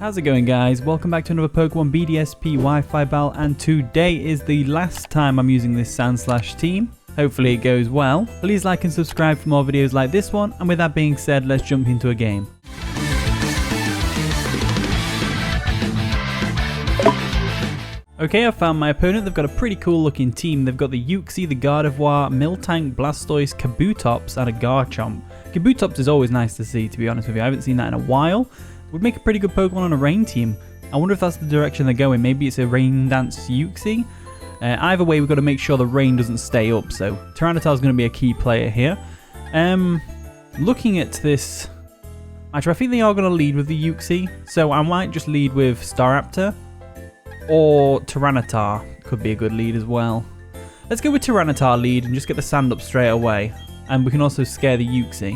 How's it going, guys? Welcome back to another Pokemon BDSP Wi-Fi battle, and today is the last time I'm using this Sandslash team. Hopefully it goes well. Please like and subscribe for more videos like this one, and with that being said, let's jump into a game. Okay, I found my opponent. They've got a pretty cool looking team. They've got the Uxie, the Gardevoir, Miltank, Blastoise, Kabutops, and a Garchomp. Kabutops is always nice to see, to be honest with you. I haven't seen that in a while. Would make a pretty good Pokemon on a Rain team. I wonder if that's the direction they're going. Maybe it's a Rain Dance Uxie. Either way, we've got to make sure the rain doesn't stay up. So Tyranitar is going to be a key player here. Looking at this, actually, I think they are going to lead with the Uxie. So I might just lead with Staraptor. Or Tyranitar could be a good lead as well. Let's go with Tyranitar lead and just get the sand up straight away. And we can also scare the Uxie.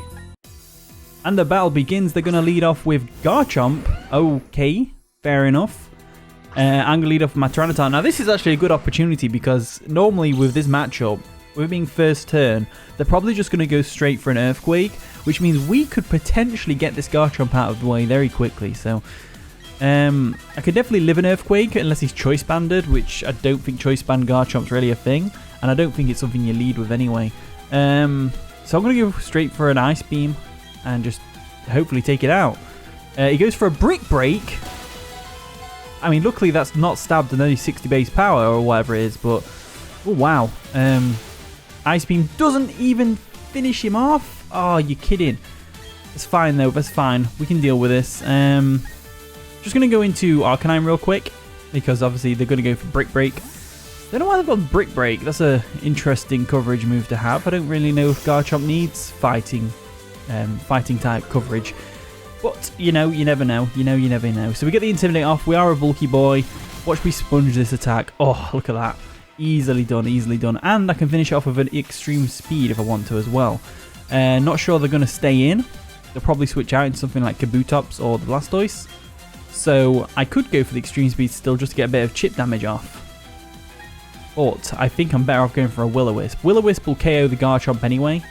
And the battle begins. They're going to lead off with Garchomp. Okay, fair enough. I'm going to lead off with my Tyranitar. Now this is actually a good opportunity because normally with this matchup, with it being first turn, they're probably just going to go straight for an Earthquake. Which means we could potentially get this Garchomp out of the way very quickly. So I could definitely live an Earthquake unless he's Choice Banded, which I don't think Choice Band Garchomp's really a thing, and I don't think it's something you lead with anyway. So I'm going to go straight for an Ice Beam and just hopefully take it out. He goes for a Brick Break. I mean, luckily that's not stabbed and only 60 base power or whatever it is, but oh wow. Ice Beam doesn't even finish him off. Oh, you're kidding. It's fine though, that's fine. We can deal with this. Just going to go into Arcanine real quick, because obviously they're going to go for Brick Break. Don't know why they've got Brick Break. That's an interesting coverage move to have. I don't really know if Garchomp needs fighting type coverage. But, you know, you never know. You never know. So we get the Intimidate off. We are a bulky boy. Watch me sponge this attack. Oh, look at that. Easily done, easily done. And I can finish it off with an Extreme Speed if I want to as well. Not sure they're going to stay in. They'll probably switch out into something like Kabutops or the Blastoise. So I could go for the Extreme Speed still just to get a bit of chip damage off. But I think I'm better off going for a Will-O-Wisp. Will-O-Wisp will KO the Garchomp anyway.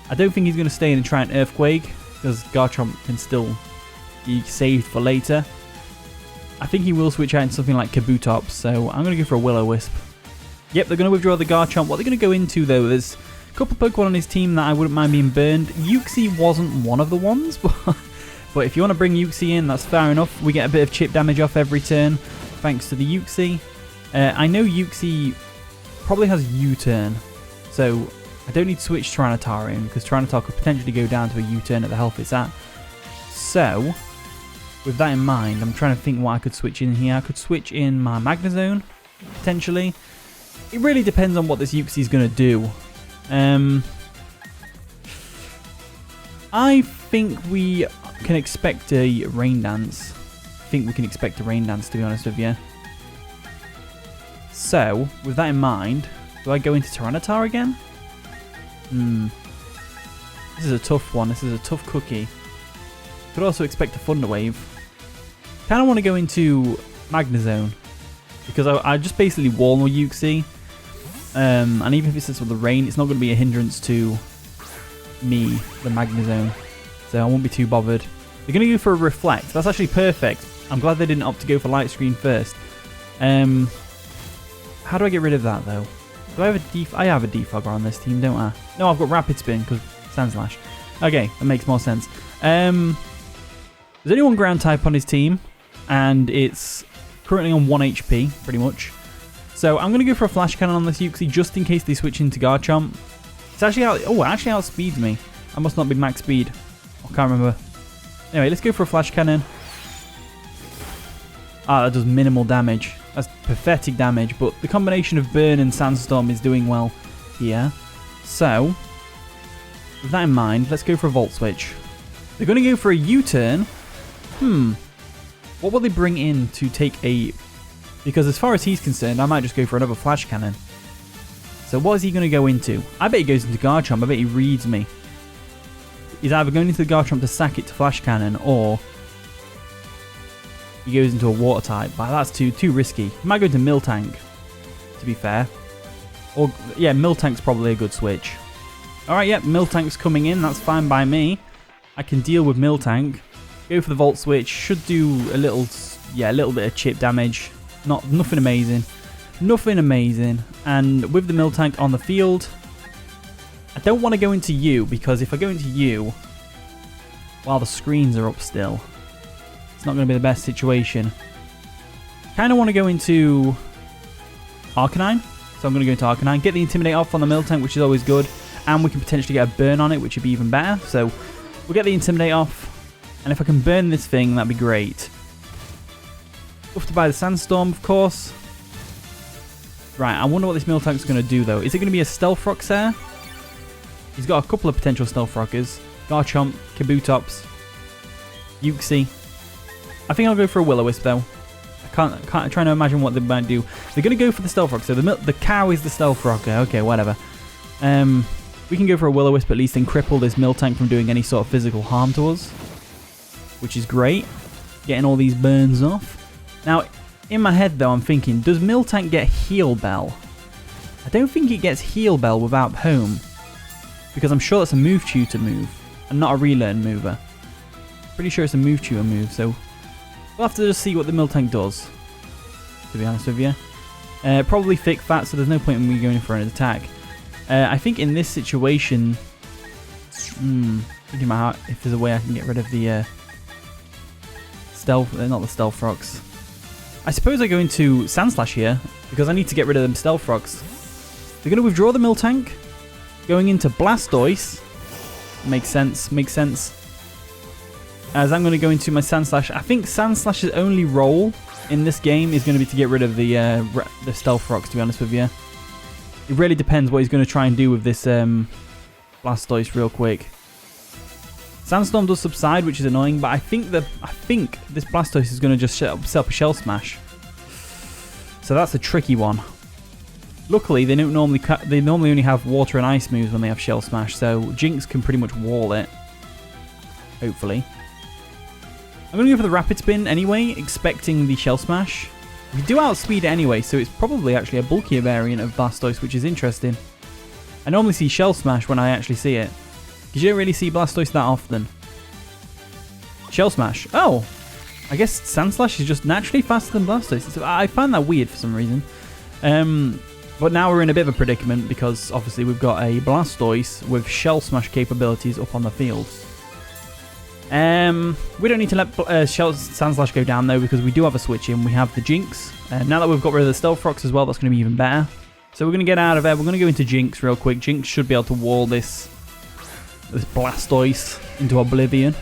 I don't think he's going to stay in and try an Earthquake, because Garchomp can still be saved for later. I think he will switch out into something like Kabutops, so I'm going to go for a Will-O-Wisp. Yep, they're going to withdraw the Garchomp. What they're going to go into though, there's a couple of Pokemon on his team that I wouldn't mind being burned. Uxie wasn't one of the ones, but if you want to bring Uxie in, that's fair enough. We get a bit of chip damage off every turn, thanks to the Uxie. I know Uxie probably has U-turn, so I don't need to switch Tyranitar in, because Tyranitar could potentially go down to a U-turn at the health it's at. So, with that in mind, I'm trying to think what I could switch in here. I could switch in my Magnezone, potentially. It really depends on what this Uxie is going to do. I think we can expect a Rain Dance. To be honest with you. So, with that in mind, do I go into Tyranitar again? This is a tough one. This is a tough cookie. Could also expect a Thunder Wave. Kind of want to go into Magnezone, because I just basically wall my Uxie. And even if it sits with the rain, it's not going to be a hindrance to me, the Magnezone. So I won't be too bothered. They're going to go for a Reflect. That's actually perfect. I'm glad they didn't opt to go for Light Screen first. How do I get rid of that though? Do I have a I have a Defogger on this team, don't I? No, I've got Rapid Spin because Sandslash. Okay, that makes more sense. There's only one ground type on his team, and it's currently on 1 HP, pretty much. So I'm going to go for a Flash Cannon on this Uxie just in case they switch into Garchomp. It's actually out. Oh, it actually outspeeds me. I must not be max speed. I can't remember. Anyway, let's go for a Flash Cannon. Ah, that does minimal damage. That's pathetic damage, but the combination of Burn and Sandstorm is doing well here. So, with that in mind, let's go for a Volt Switch. They're going to go for a U-turn. What will they bring in to take a... Because as far as he's concerned, I might just go for another Flash Cannon. So what is he going to go into? I bet he goes into Garchomp. I bet he reads me. He's either going into the Garchomp to sack it to Flash Cannon, or he goes into a Water type. But that's too risky. He might go into Miltank, to be fair. Or, yeah, Miltank's probably a good switch. Alright, yep, Miltank's coming in. That's fine by me. I can deal with Miltank. Go for the Volt Switch. Should do a little bit of chip damage. Nothing amazing. Nothing amazing. And with the Miltank on the field, I don't want to go into you, because if I go into you while the screens are up still, it's not going to be the best situation. Kind of want to go into Arcanine. So I'm going to go into Arcanine. Get the Intimidate off on the Miltank, which is always good. And we can potentially get a burn on it, which would be even better. So we'll get the Intimidate off. And if I can burn this thing, that'd be great. Have to buy the Sandstorm, of course. Right, I wonder what this Miltank's going to do, though. Is it going to be a Stealth Rock there? He's got a couple of potential Stealth Rockers. Garchomp, Kabutops, Uxie. I think I'll go for a Will-O-Wisp, though. I'm trying to imagine what they might do. They're going to go for the Stealth Rock, so the cow is the Stealth Rocker. Okay, whatever. We can go for a Will-O-Wisp at least and cripple this Miltank from doing any sort of physical harm to us, which is great. Getting all these burns off. Now, in my head, though, I'm thinking, does Miltank get Heal Bell? I don't think it gets Heal Bell without Home, because I'm sure that's a Move Tutor move, and not a Relearn mover. Pretty sure it's a Move Tutor move, so we'll have to just see what the Miltank does, to be honest with you. Probably Thick Fat, so there's no point in me going for an attack. I think in this situation, thinking about if there's a way I can get rid of the Stealth, not the Stealth Rocks. I suppose I go into Sandslash here, because I need to get rid of them Stealth Rocks. They're going to withdraw the Miltank. Going into Blastoise. Makes sense, makes sense. As I'm going to go into my Sandslash. I think Sandslash's only role in this game is going to be to get rid of the Stealth Rocks, to be honest with you. It really depends what he's going to try and do with this Blastoise real quick. Sandstorm does subside, which is annoying, but I think this Blastoise is going to just set up a Shell Smash. So that's a tricky one. Luckily, they normally only have Water and Ice moves when they have Shell Smash, so Jynx can pretty much wall it. Hopefully. I'm going to go for the Rapid Spin anyway, expecting the Shell Smash. We do outspeed it anyway, so it's probably actually a bulkier variant of Blastoise, which is interesting. I normally see Shell Smash when I actually see it, because you don't really see Blastoise that often. Shell Smash. Oh! I guess Sandslash is just naturally faster than Blastoise. I find that weird for some reason. But now we're in a bit of a predicament, because obviously we've got a Blastoise with Shell Smash capabilities up on the field. We don't need to let Sandslash go down though, because we do have a switch in. We have the Jynx. Now that we've got rid of the Stealth Rocks as well, that's going to be even better. So we're going to get out of there. We're going to go into Jynx real quick. Jynx should be able to wall this Blastoise into oblivion.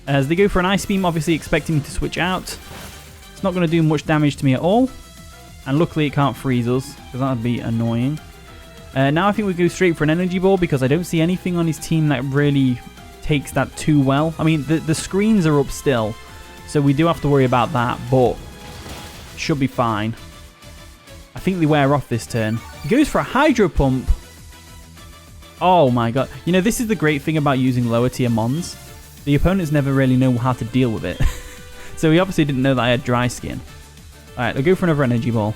As they go for an Ice Beam, obviously expecting me to switch out. It's not going to do much damage to me at all. And luckily it can't freeze us, because that would be annoying. Now I think we go straight for an Energy Ball, because I don't see anything on his team that really takes that too well. I mean, the screens are up still, so we do have to worry about that, but should be fine. I think they wear off this turn. He goes for a Hydro Pump. Oh my god. You know, this is the great thing about using lower tier Mons. The opponents never really know how to deal with it. So he obviously didn't know that I had Dry Skin. Alright, I'll go for another Energy Ball.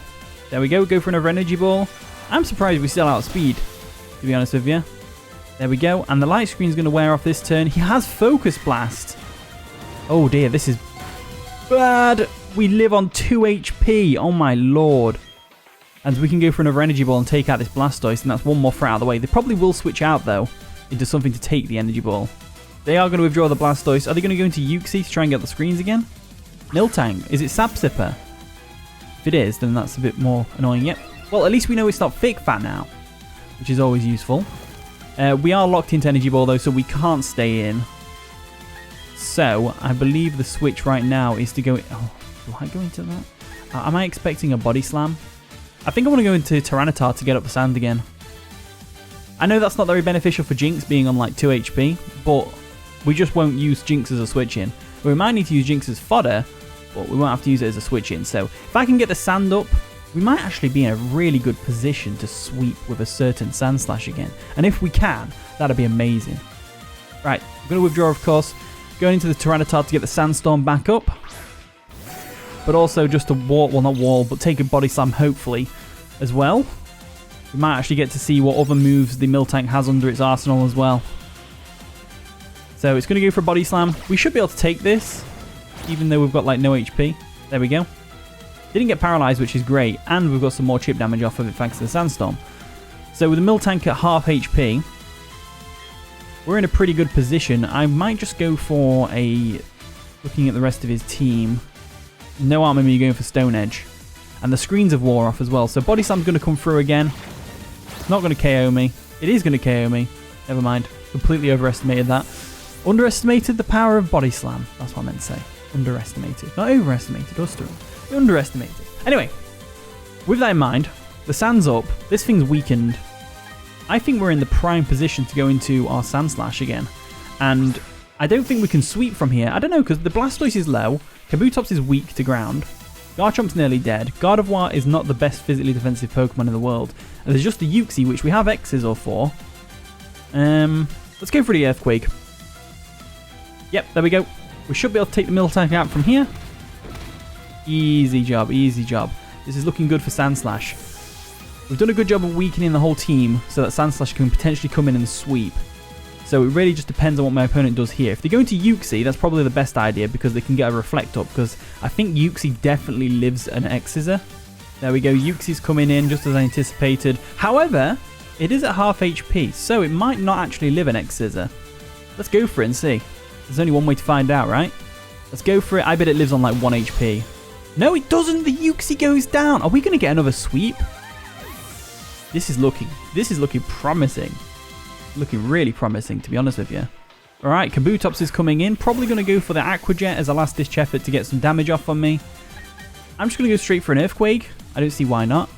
There we go, go for another Energy Ball. I'm surprised we still outspeed, to be honest with you. There we go, and the Light Screen's going to wear off this turn. He has Focus Blast. Oh dear, this is bad. We live on 2 HP, oh my lord. And we can go for another Energy Ball and take out this Blastoise, and that's one more threat out of the way. They probably will switch out, though, into something to take the Energy Ball. They are going to withdraw the Blastoise. Are they going to go into Uxie to try and get the screens again? Miltank. Is it Sap Sipper? If it is, then that's a bit more annoying. Yep. Well, at least we know it's not Thick Fat now, which is always useful. We are locked into Energy Ball, though, so we can't stay in. So, I believe the switch right now is to go... Oh, do I go into that? Am I expecting a Body Slam? I think I want to go into Tyranitar to get up the sand again. I know that's not very beneficial for Jynx being on like 2 HP, but we just won't use Jynx as a switch in. We might need to use Jynx as fodder, but we won't have to use it as a switch in. So if I can get the sand up, we might actually be in a really good position to sweep with a certain Sandslash again. And if we can, that'd be amazing. Right, I'm going to withdraw, of course. Going into the Tyranitar to get the Sandstorm back up. But also just a wall, well not wall, but take a Body Slam hopefully as well. We might actually get to see what other moves the Miltank has under its arsenal as well. So it's going to go for a Body Slam. We should be able to take this, even though we've got like no HP. There we go. Didn't get paralyzed, which is great. And we've got some more chip damage off of it thanks to the Sandstorm. So with the Miltank at half HP, we're in a pretty good position. I might just go for a... Looking at the rest of his team. No armor me going for Stone Edge. And the screens have wore off as well. So Body Slam's going to come through again. It's not going to KO me. It is going to KO me. Never mind. Completely overestimated that. Underestimated the power of Body Slam. That's what I meant to say. Underestimated. Not overestimated. Underestimated. Anyway, with that in mind, the Sand's up. This thing's weakened. I think we're in the prime position to go into our Sandslash again. And I don't think we can sweep from here. I don't know, because the Blastoise is low. Kabutops is weak to ground. Garchomp's nearly dead. Gardevoir is not the best physically defensive Pokemon in the world. And there's just the Uxie, which we have X-Scissor for. Let's go for the Earthquake. Yep, there we go. We should be able to take the Miltank out from here. Easy job, easy job. This is looking good for Sandslash. We've done a good job of weakening the whole team so that Sandslash can potentially come in and sweep. So it really just depends on what my opponent does here. If they go into Uxie, that's probably the best idea because they can get a Reflect up, because I think Uxie definitely lives an X-Scissor. There we go, Uxie's coming in just as I anticipated. However, it is at half HP, so it might not actually live an X-Scissor. Let's go for it and see. There's only one way to find out, right? Let's go for it. I bet it lives on like 1 HP. No, it doesn't. The Uxie goes down. Are we going to get another sweep? This is looking promising. Looking really promising, to be honest with you. All right, Kabutops is coming in. Probably going to go for the Aqua Jet as a last-ditch effort to get some damage off on me. I'm just going to go straight for an Earthquake. I don't see why not.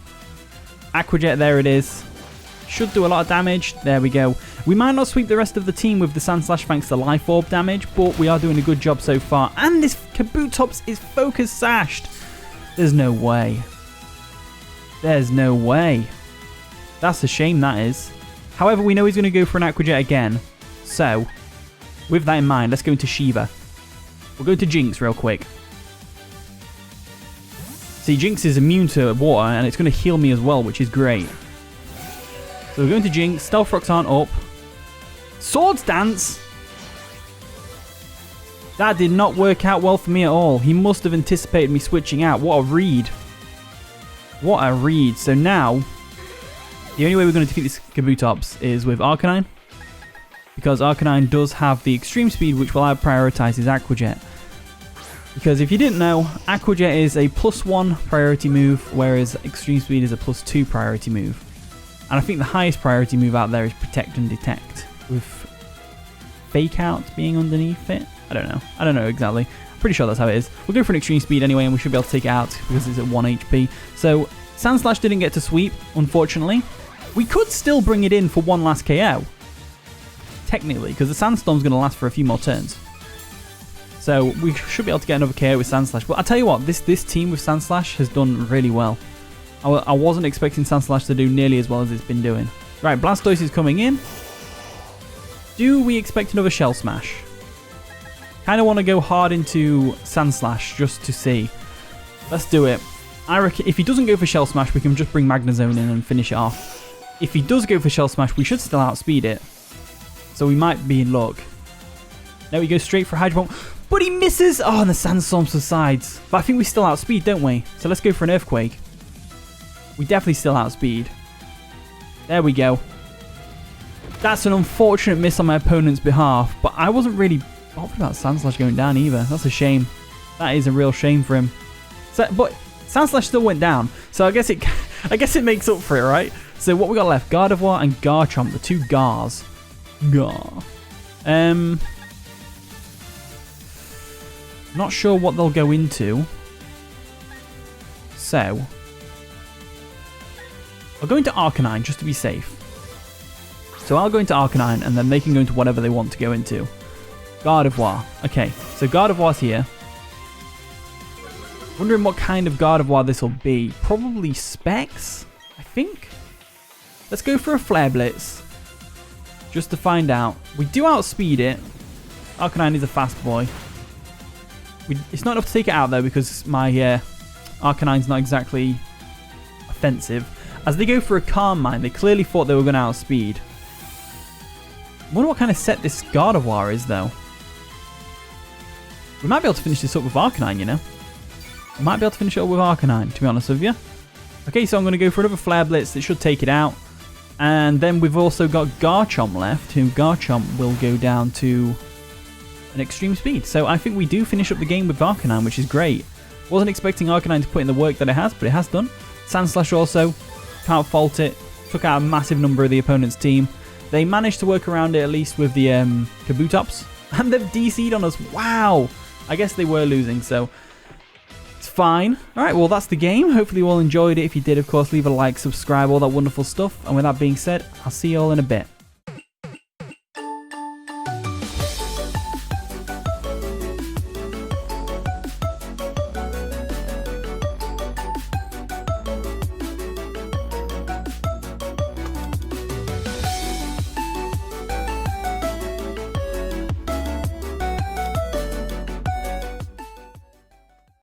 Aqua Jet, there it is. Should do a lot of damage. There we go. We might not sweep the rest of the team with the Sandslash thanks to Life Orb damage, but we are doing a good job so far. And this Kabutops is Focus Sashed. There's no way. There's no way. That's a shame, that is. However, we know he's going to go for an Aqua Jet again. So, with that in mind, let's go into Shiva. We'll go to Jynx real quick. See, Jynx is immune to water, and it's going to heal me as well, which is great. So we're going to Jynx. Stealth Rocks aren't up. Swords Dance! That did not work out well for me at all. He must have anticipated me switching out. What a read. What a read. So now, the only way we're going to defeat this Kabutops is with Arcanine. Because Arcanine does have the extreme speed, which will prioritize his Aqua Jet. Because if you didn't know, Aqua Jet is a +1 priority move, whereas extreme speed is a +2 priority move. And I think the highest priority move out there is Protect and Detect, with Fake Out being underneath it. I don't know. I don't know exactly. I'm pretty sure that's how it is. We'll go for an extreme speed anyway, and we should be able to take it out because it's at 1 HP. So Sandslash didn't get to sweep, unfortunately. We could still bring it in for one last KO, technically, because the Sandstorm's going to last for a few more turns. So we should be able to get another KO with Sandslash. But I'll tell you what, this team with Sandslash has done really well. I wasn't expecting Sandslash to do nearly as well as it's been doing. Right, Blastoise is coming in. Do we expect another Shell Smash? Kind of want to go hard into Sandslash just to see. Let's do it. I reckon if he doesn't go for Shell Smash, we can just bring Magnezone in and finish it off. If he does go for Shell Smash, we should still outspeed it. So we might be in luck. There we go, straight for Hydro Pump. But he misses! Oh, and the Sandstorm subsides. But I think we still outspeed, don't we? So let's go for an Earthquake. We definitely still outspeed. There we go. That's an unfortunate miss on my opponent's behalf, but I wasn't really bothered about Sandslash going down either. That's a shame. That is a real shame for him. So, but Sandslash still went down, so I guess it makes up for it, right? So what we got left? Gardevoir and Garchomp, the two Gars. Gar. Not sure what they'll go into. So I'll go into Arcanine just to be safe. So I'll go into Arcanine and then they can go into whatever they want to go into. Gardevoir. Okay, so Gardevoir's here. Wondering what kind of Gardevoir this will be. Probably Specs, I think. Let's go for a Flare Blitz. Just to find out. We do outspeed it. Arcanine is a fast boy. It's not enough to take it out though because my Arcanine's not exactly offensive. As they go for a Calm Mind, they clearly thought they were going to outspeed. wonder what kind of set this Gardevoir is, though. We might be able to finish this up with Arcanine, you know. We might be able to finish it up with Arcanine, to be honest with you. Okay, so I'm going to go for another Flare Blitz that should take it out. And then we've also got Garchomp left, who Garchomp will go down to an extreme speed. So I think we do finish up the game with Arcanine, which is great. Wasn't expecting Arcanine to put in the work that it has, but it has done. Sandslash also, can't fault it. Took out a massive number of the opponent's team. They managed to work around it at least with the Kabutops. And they've DC'd on us. Wow! I guess they were losing, so it's fine. Alright, well that's the game. Hopefully you all enjoyed it. If you did, of course, leave a like, subscribe, all that wonderful stuff. And with that being said, I'll see you all in a bit.